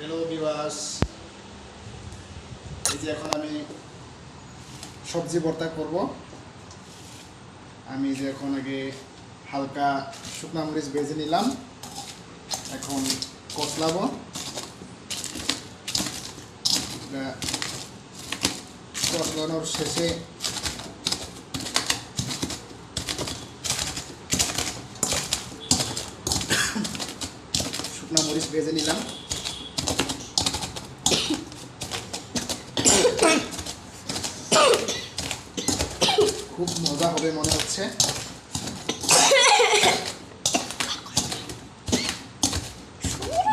Hello viewers, এই যে এখন আমি সবজি ভর্তা করব। আমি যে এখন আগে হালকা শুকনা মরিচ ভেজে নিলাম, এখন কষলাবো। কষলানোর শেষে শুকনা মরিচ ভেজে নিলাম। খুব মজা হবে মনে হচ্ছে।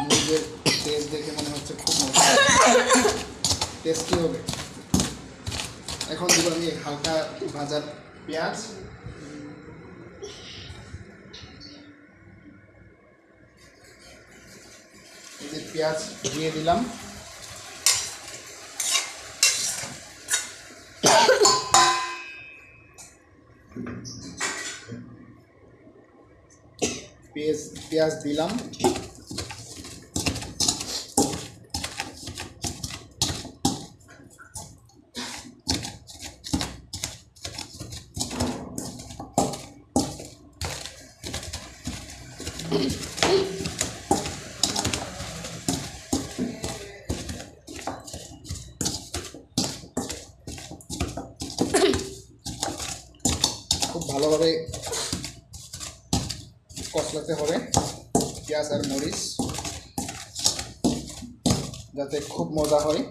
মরিচের টেস্ট দেখে মনে হচ্ছে খুব মজা, টেস্টি হবে। এখন দিব আমি হালকা ভাজা পেঁয়াজ, এই যে পেঁয়াজ দিয়ে দিলাম। পেঁয়াজ দিলাম, খুব ভালোভাবে কষলাতে হবে পেঁয়াজ আর মরিচ, যাতে খুব মজা হয়।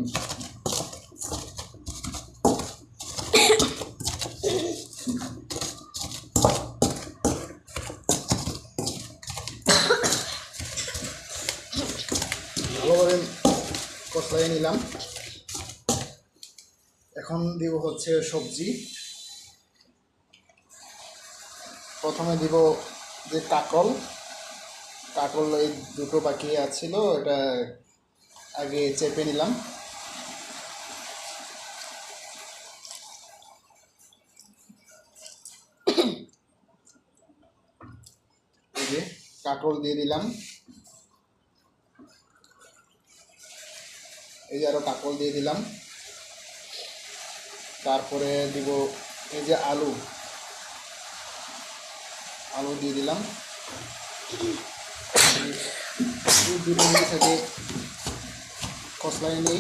ভালোভাবে কষলাই নিলাম। এখন দিব হচ্ছে সবজি। প্রথমে দিব যে কাঁকল এই দুটো বাকি আছিল, এটা আগে চেপে নিলাম। এই যে কাঁকল দিয়ে দিলাম, এই যে আরো কাঁকল দিয়ে দিলাম। তারপরে দিব এই যে আলু দিয়ে দিলাম। দুটো মিনিট আগে কষলাই নেই।